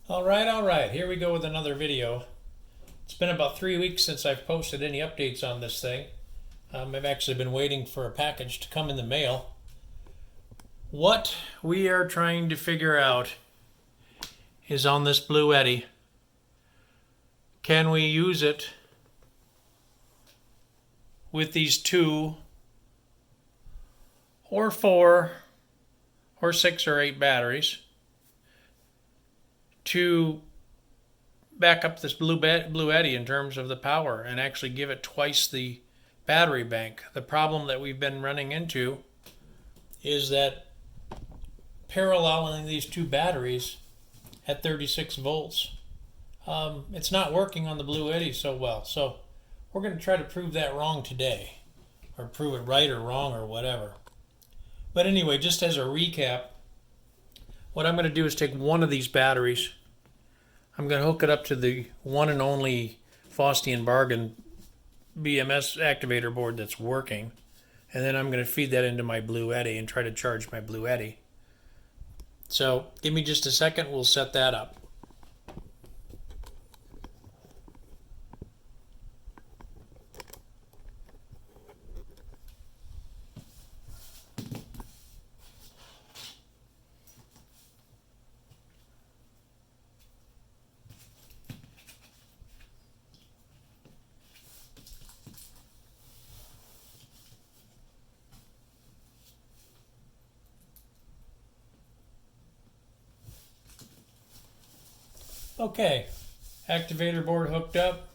All right, here we go with another video. It's been about 3 weeks since I've posted any updates on this thing. I've actually been waiting for a package to come in the mail. What we are trying to figure out is on this Bluetti, can we use it with these 2 or 4 or 6 or 8 batteries to back up this Bluetti in terms of the power and actually give it twice the battery bank. The problem that we've been running into is that paralleling these 2 batteries at 36 volts, it's not working on the Bluetti so well. So we're going to try to prove that wrong today, or prove it right or wrong or whatever. But anyway, just as a recap, what I'm going to do is take one of these batteries. I'm going to hook it up to the one and only Faustian Bargain BMS activator board that's working. And then I'm going to feed that into my Bluetti and try to charge my Bluetti. So give me just a second, we'll set that up. Okay, activator board hooked up.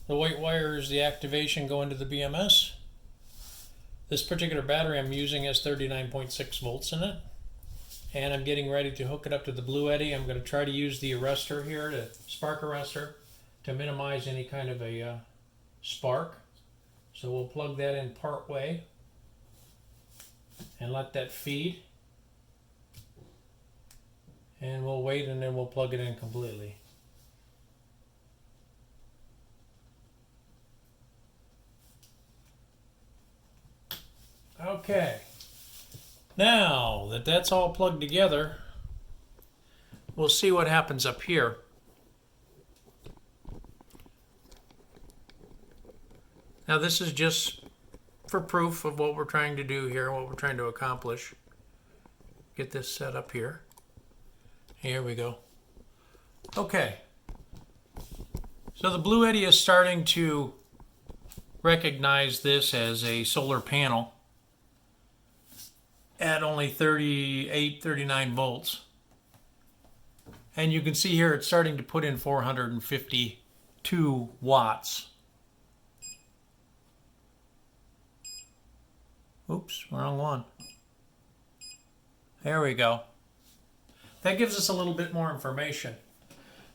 The white wire is the activation going to the BMS. This particular battery I'm using has 39.6 volts in it. And I'm getting ready to hook it up to the Bluetti. I'm going to try to use the arrestor here, the spark arrestor, to minimize any kind of a spark. So we'll plug that in part way and let that feed. And we'll wait and then we'll plug it in completely. Okay, now that that's all plugged together, we'll see what happens up here. Now this is just for proof of what we're trying to do here, what we're trying to accomplish. Get this set up here. Here we go. Okay. So the Bluetti is starting to recognize this as a solar panel at only 38, 39 volts. And you can see here it's starting to put in 452 watts. Oops, wrong one. There we go. That gives us a little bit more information.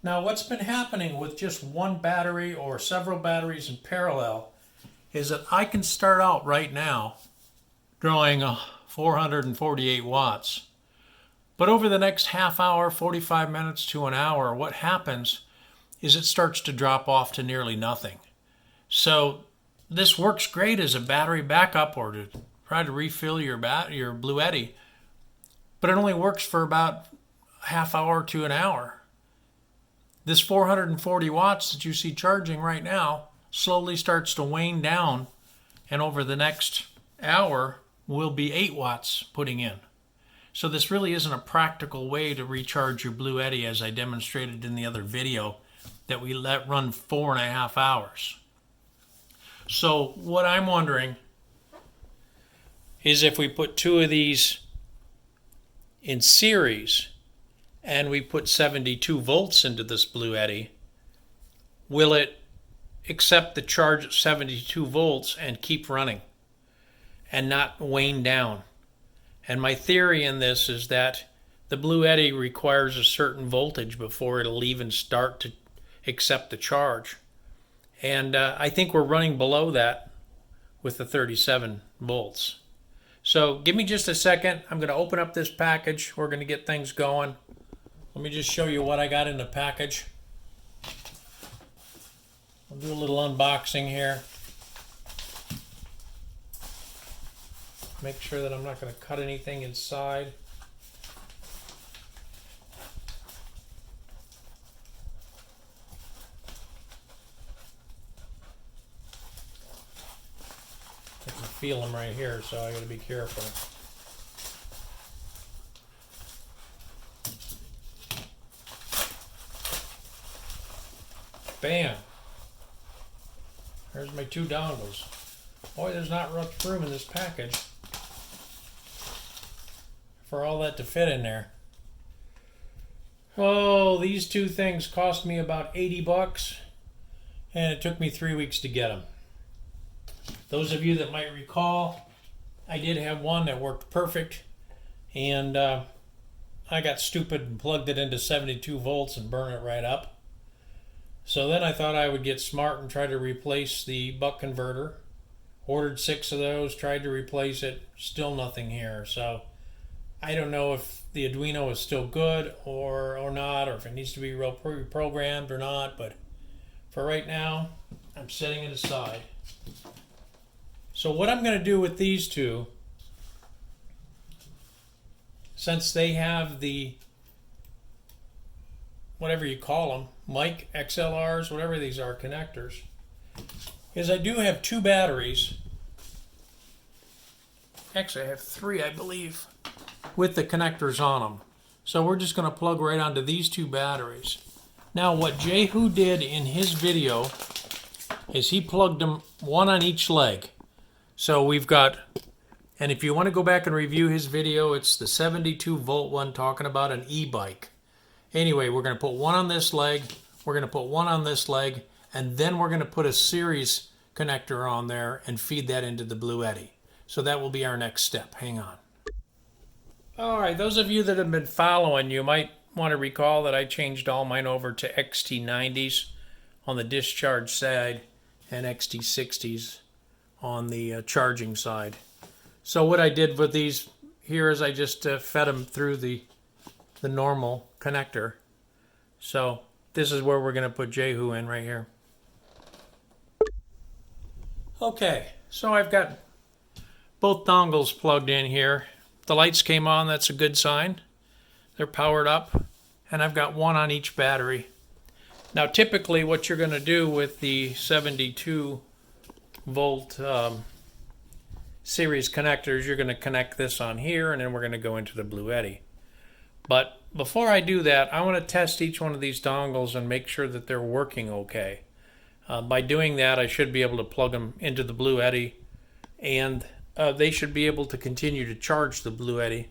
Now, what's been happening with just one battery or several batteries in parallel is that I can start out right now drawing 448 watts. But over the next half hour, 45 minutes to an hour, what happens is it starts to drop off to nearly nothing. So this works great as a battery backup or to try to refill your Bluetti, but it only works for about half hour to an hour. This 440 watts that you see charging right now slowly starts to wane down, and over the next hour will be 8 watts putting in. So this really isn't a practical way to recharge your Bluetti, as I demonstrated in the other video that we let run 4.5 hours. So what I'm wondering is if we put 2 of these in series and we put 72 volts into this Bluetti, will it accept the charge at 72 volts and keep running and not wane down? And my theory in this is that the Bluetti requires a certain voltage before it'll even start to accept the charge. And I think we're running below that with the 37 volts. So give me just a second. I'm going to open up this package. We're going to get things going. Let me just show you what I got in the package. I'll do a little unboxing here. Make sure that I'm not going to cut anything inside. feel them right here, so I got to be careful. Bam! There's my 2 dongles. Boy, there's not much room in this package for all that to fit in there. Oh, these 2 things cost me about 80 bucks, and it took me 3 weeks to get them. Those of you that might recall, I did have one that worked perfect, and I got stupid and plugged it into 72 volts and burned it right up. So then I thought I would get smart and try to replace the buck converter. Ordered 6 of those, tried to replace it, still nothing here. So I don't know if the Arduino is still good or not, or if it needs to be reprogrammed or not, but for right now, I'm setting it aside. So what I'm going to do with these 2, since they have the, whatever you call them, mic XLRs, whatever these are, connectors, is I do have 2 batteries. Actually, I have 3, I believe, with the connectors on them. So we're just going to plug right onto these 2 batteries. Now, what Jehu did in his video is he plugged them 1 on each leg. So we've got, and if you want to go back and review his video, it's the 72 volt one talking about an e-bike. Anyway, we're going to put 1 on this leg, we're going to put 1 on this leg, and then we're going to put a series connector on there and feed that into the Bluetti. So that will be our next step. Hang on. All right, those of you that have been following, you might want to recall that I changed all mine over to XT90s on the discharge side and XT60s on the charging side. So what I did with these here is I just fed them through the normal connector. So this is where we're going to put Jehu in right here. Okay, so I've got both dongles plugged in here. The lights came on, that's a good sign. They're powered up, and I've got 1 on each battery. Now typically what you're going to do with the 72 volt series connectors, you're going to connect this on here, and then we're going to go into the Bluetti. But before I do that, I want to test each one of these dongles and make sure that they're working okay. By doing that, I should be able to plug them into the Bluetti, and they should be able to continue to charge the Bluetti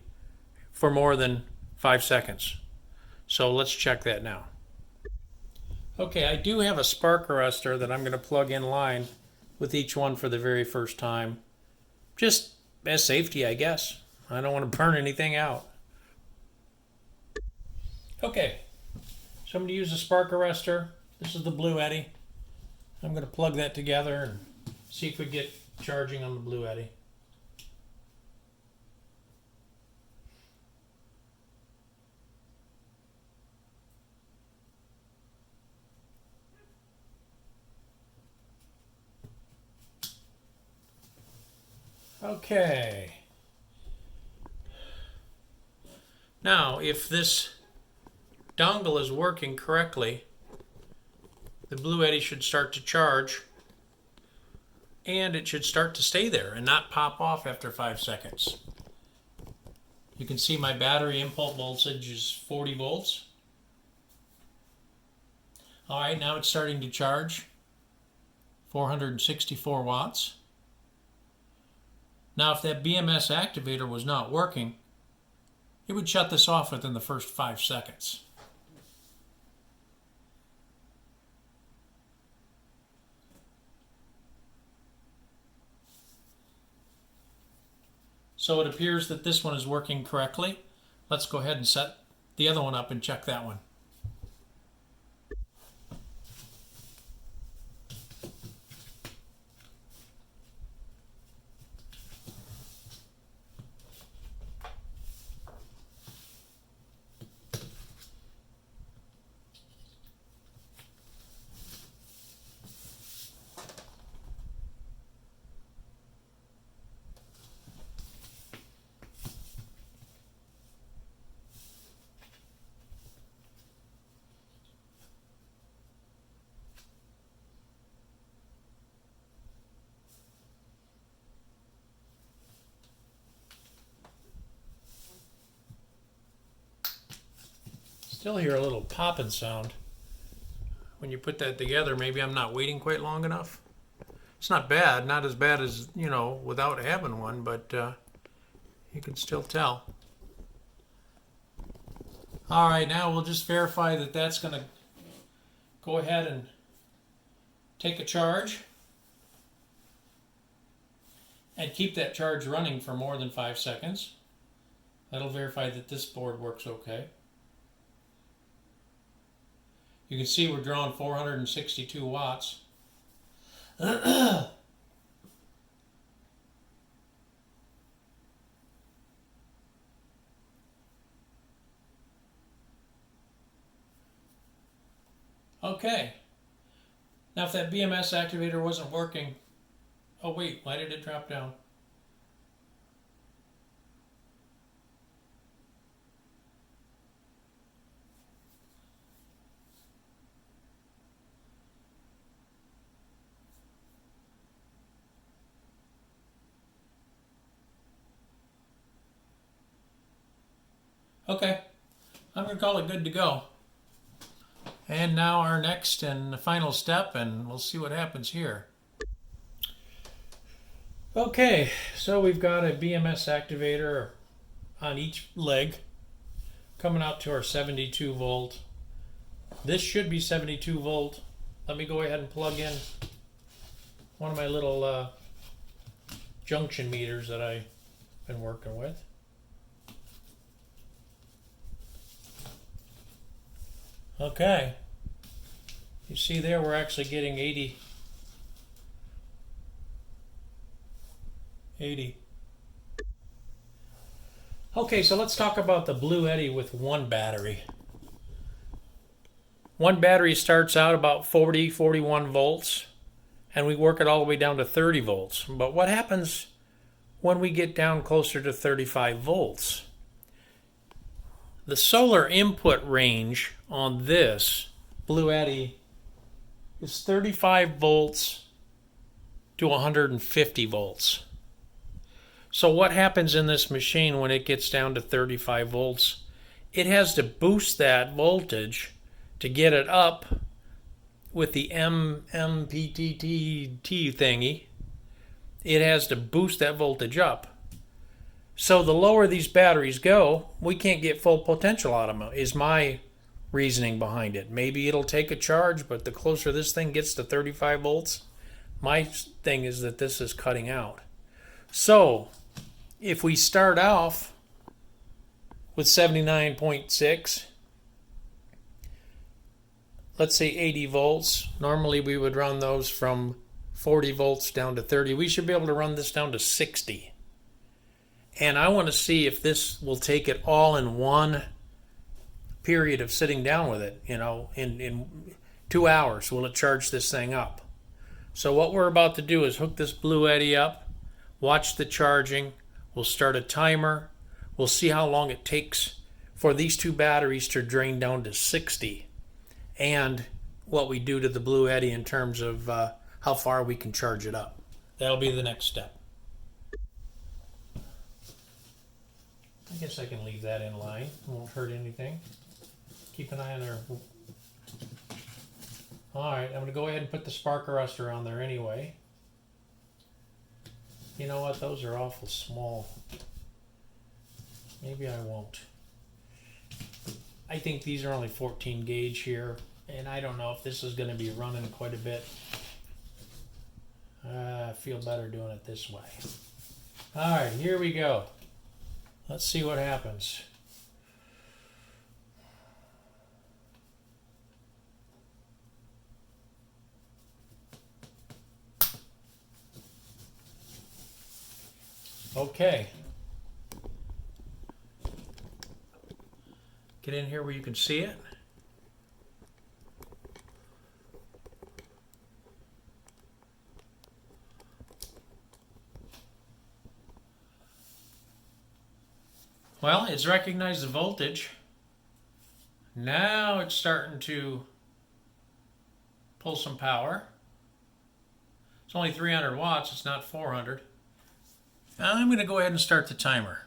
for more than 5 seconds. So let's check that now. Okay, I do have a spark arrestor that I'm going to plug in line with each one for the very first time. Just as safety, I guess. I don't want to burn anything out. Okay, so I'm going to use a spark arrestor. This is the Bluetti. I'm going to plug that together and see if we get charging on the Bluetti. Okay. Now, if this dongle is working correctly, the Bluetti should start to charge, and it should start to stay there and not pop off after 5 seconds. You can see my battery input voltage is 40 volts. All right, now it's starting to charge, 464 watts. Now, if that BMS activator was not working, it would shut this off within the first 5 seconds. So it appears that this one is working correctly. Let's go ahead and set the other one up and check that one. Still hear a little popping sound. When you put that together, maybe I'm not waiting quite long enough. It's not bad, not as bad as, you know, without having one, but you can still tell. All right, now we'll just verify that that's going to go ahead and take a charge and keep that charge running for more than 5 seconds. That'll verify that this board works okay. You can see we're drawing 462 watts. Okay. Now if that BMS activator wasn't working, oh wait, why did it drop down? Okay, I'm going to call it good to go. And now our next and final step, and we'll see what happens here. Okay, so we've got a BMS activator on each leg coming out to our 72 volt. This should be 72 volt. Let me go ahead and plug in one of my little junction meters that I've been working with. Okay, you see there we're actually getting 80. Okay, so let's talk about the Bluetti with one battery. One battery starts out about 40, 41 volts, and we work it all the way down to 30 volts. But what happens when we get down closer to 35 volts? The solar input range on this Bluetti is 35 volts to 150 volts. So what happens in this machine when it gets down to 35 volts? It has to boost that voltage to get it up with the MPPT thingy. It has to boost that voltage up. So the lower these batteries go, we can't get full potential out of them, is my reasoning behind it. Maybe it'll take a charge, but the closer this thing gets to 35 volts, my thing is that this is cutting out. So if we start off with 79.6, let's say 80 volts, normally we would run those from 40 volts down to 30. We should be able to run this down to 60. And I want to see if this will take it all in one period of sitting down with it. You know, in 2 hours, will it charge this thing up? So what we're about to do is hook this Bluetti up, watch the charging. We'll start a timer. We'll see how long it takes for these two batteries to drain down to 60. And what we do to the Bluetti in terms of how far we can charge it up. That'll be the next step. I guess I can leave that in line. It won't hurt anything. Keep an eye on there. Alright, I'm going to go ahead and put the spark arrestor on there anyway. You know what? Those are awful small. Maybe I won't. I think these are only 14 gauge here, and I don't know if this is going to be running quite a bit. I feel better doing it this way. Alright, here we go. Let's see what happens. Okay. Get in here where you can see it. Well, it's recognized the voltage. Now it's starting to pull some power. It's only 300 watts, it's not 400. Now I'm going to go ahead and start the timer.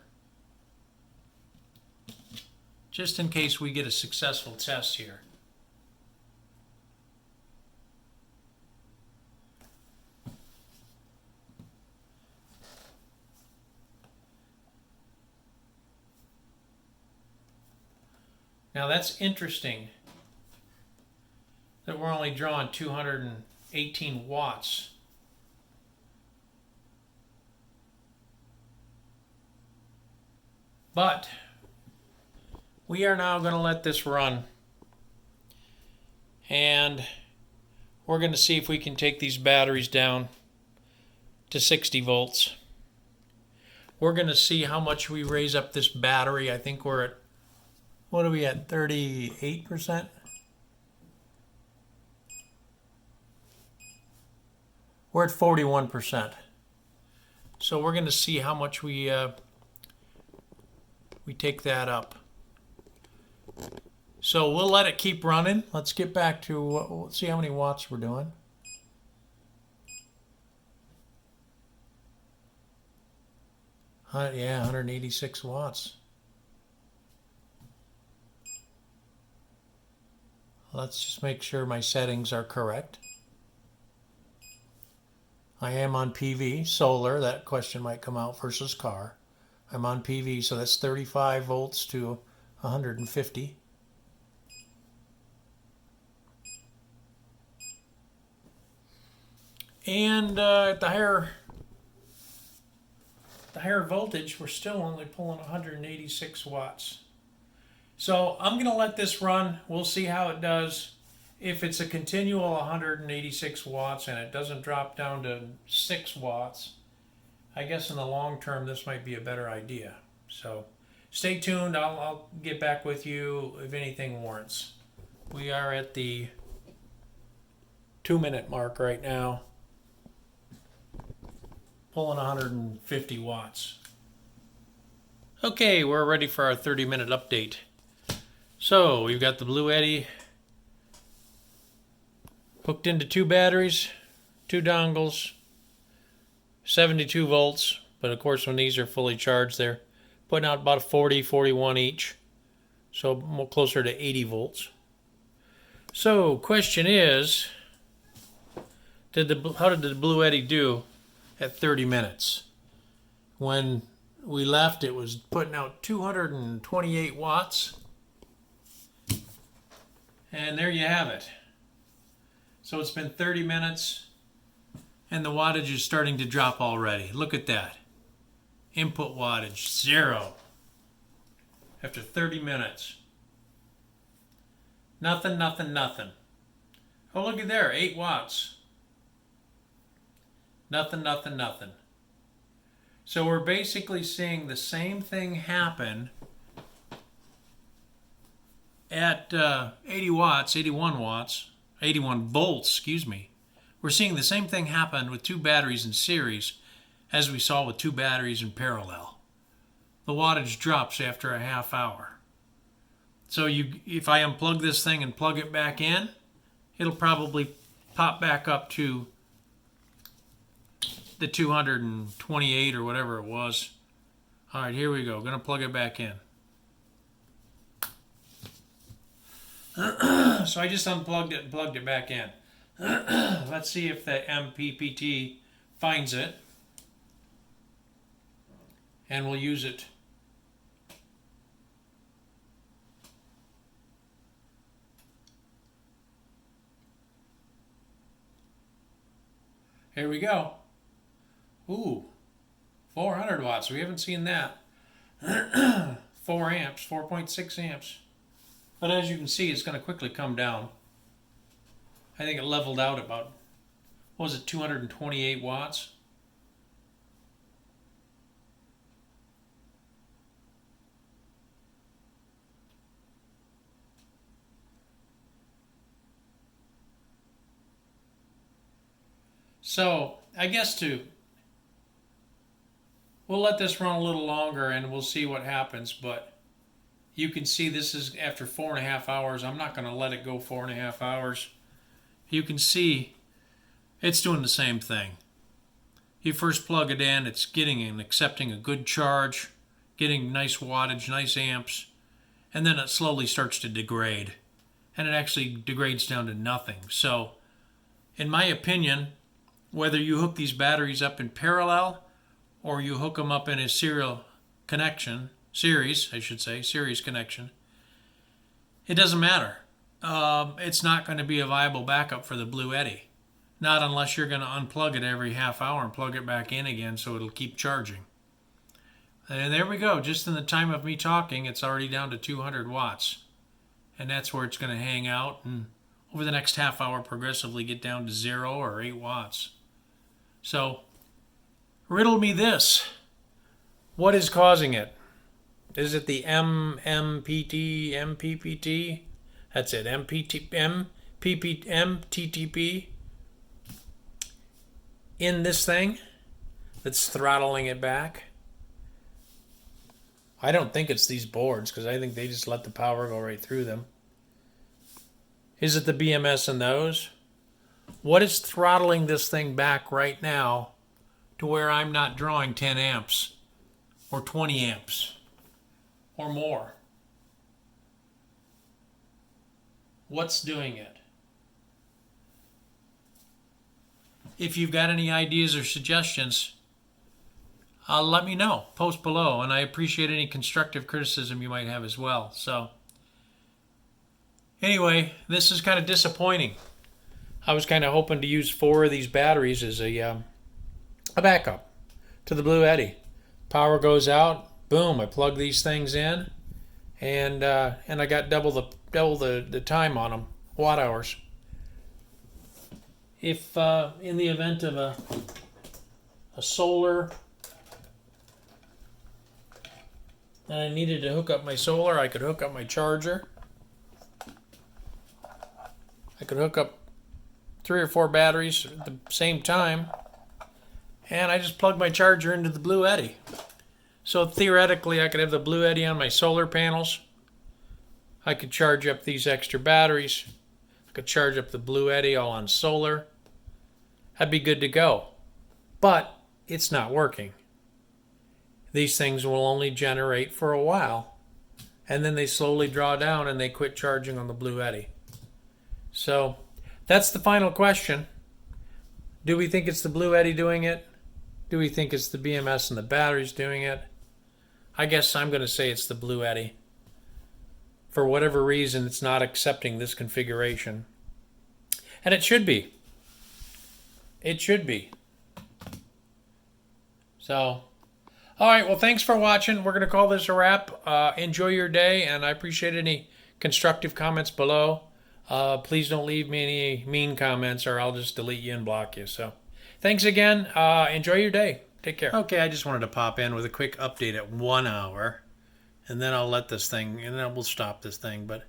just in case we get a successful test here. Now that's interesting that we're only drawing 218 watts. But we are now going to let this run, and we're going to see if we can take these batteries down to 60 volts. We're going to see how much we raise up this battery. I think we're at, what are we at, 38%? We're at 41%. So we're going to see how much we take that up. So we'll let it keep running. Let's get back to, let's see how many watts we're doing. Yeah, 186 watts. Let's just make sure my settings are correct. I am on PV, solar, that question might come out, versus car. I'm on PV, so that's 35 volts to 150. And at the higher voltage, we're still only pulling 186 watts. So I'm going to let this run. We'll see how it does. If it's a continual 186 watts and it doesn't drop down to 6 watts, I guess in the long term this might be a better idea. So stay tuned. I'll get back with you if anything warrants. We are at the 2-minute mark right now, pulling 150 watts. Okay, we're ready for our 30-minute update. So we've got the Bluetti hooked into 2 batteries, 2 dongles, 72 volts, but of course when these are fully charged they're putting out about 40, 41 each, so more closer to 80 volts. So question is, how did the Bluetti do at 30 minutes? When we left it was putting out 228 watts, and there you have it. So it's been 30 minutes and the wattage is starting to drop already. Look at that. Input wattage, 0. After 30 minutes. Nothing, nothing, nothing. Oh, look at there, 8 watts. Nothing, nothing, nothing. So we're basically seeing the same thing happen at 80 watts, 81 watts, 81 volts, excuse me. We're seeing the same thing happen with 2 batteries in series as we saw with 2 batteries in parallel. The wattage drops after a half hour. So if I unplug this thing and plug it back in, it'll probably pop back up to the 228 or whatever it was. All right, here we go. Gonna plug it back in. So I just unplugged it and plugged it back in. Let's see if the MPPT finds it. And we'll use it. Here we go. Ooh, 400 watts. We haven't seen that. 4 amps, 4.6 amps. But as you can see, it's going to quickly come down. I think it leveled out about, what was it, 228 watts? So I guess we'll let this run a little longer and we'll see what happens, but you can see this is after 4.5 hours. I'm not going to let it go 4.5 hours. You can see it's doing the same thing. You first plug it in, it's getting and accepting a good charge, getting nice wattage, nice amps, and then it slowly starts to degrade, and it actually degrades down to nothing. So in my opinion, whether you hook these batteries up in parallel or you hook them up in a series connection, it doesn't matter. It's not going to be a viable backup for the Bluetti. Not unless you're going to unplug it every half hour and plug it back in again so it'll keep charging. And there we go. Just in the time of me talking, it's already down to 200 watts. And that's where it's going to hang out, and over the next half hour progressively get down to 0 or 8 watts. So, riddle me this. What is causing it? Is it the MPPT? That's it, MPTP in this thing that's throttling it back? I don't think it's these boards, because I think they just let the power go right through them. Is it the BMS in those? What is throttling this thing back right now to where I'm not drawing 10 amps or 20 amps or more? What's doing it? If you've got any ideas or suggestions, let me know. Post below, and I appreciate any constructive criticism you might have as well. So, anyway, this is kind of disappointing. I was kind of hoping to use 4 of these batteries as a backup to the Bluetti. Power goes out, boom, I plug these things in, and I got double the time on them, watt hours. If in the event of a solar, and I needed to hook up my solar, I could hook up my charger. I could hook up 3 or 4 batteries at the same time, and I just plug my charger into the Bluetti. So theoretically, I could have the Bluetti on my solar panels. I could charge up these extra batteries. I could charge up the Bluetti all on solar. I'd be good to go. But it's not working. These things will only generate for a while, and then they slowly draw down and they quit charging on the Bluetti. So that's the final question. Do we think it's the Bluetti doing it? Do we think it's the BMS and the batteries doing it? I guess I'm going to say it's the Bluetti. For whatever reason, it's not accepting this configuration. And it should be. It should be. So, all right, well, thanks for watching. We're going to call this a wrap. Enjoy your day, and I appreciate any constructive comments below. Please don't leave me any mean comments, or I'll just delete you and block you. So, thanks again. Enjoy your day. Take care. Okay, I just wanted to pop in with a quick update at 1 hour, and then I'll let this thing, and then we'll stop this thing. But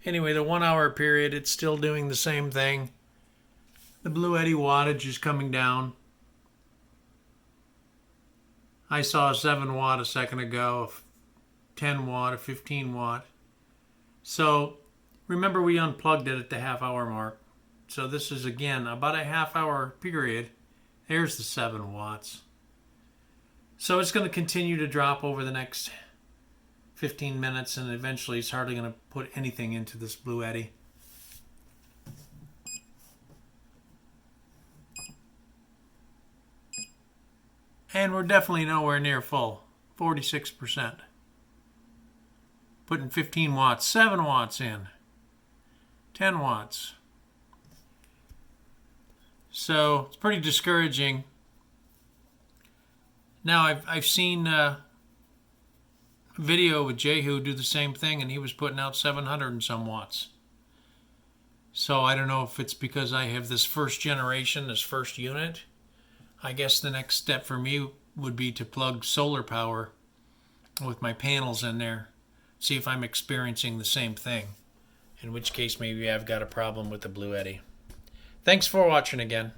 anyway, the 1 hour period, it's still doing the same thing. The Bluetti wattage is coming down. I saw a 7 watt a second ago, a 10 watt, a 15 watt. So remember, we unplugged it at the half hour mark. So this is, again, about a half hour period. There's the 7 watts. So it's going to continue to drop over the next 15 minutes, and eventually it's hardly going to put anything into this Bluetti. And we're definitely nowhere near full, 46%. Putting 15 watts, 7 watts in, 10 watts. So it's pretty discouraging. Now I've seen a video with Jehu do the same thing, and he was putting out 700 and some watts. So I don't know if it's because I have this first generation, this first unit. I guess the next step for me would be to plug solar power with my panels in there, see if I'm experiencing the same thing, in which case maybe I've got a problem with the Bluetti. Thanks for watching again.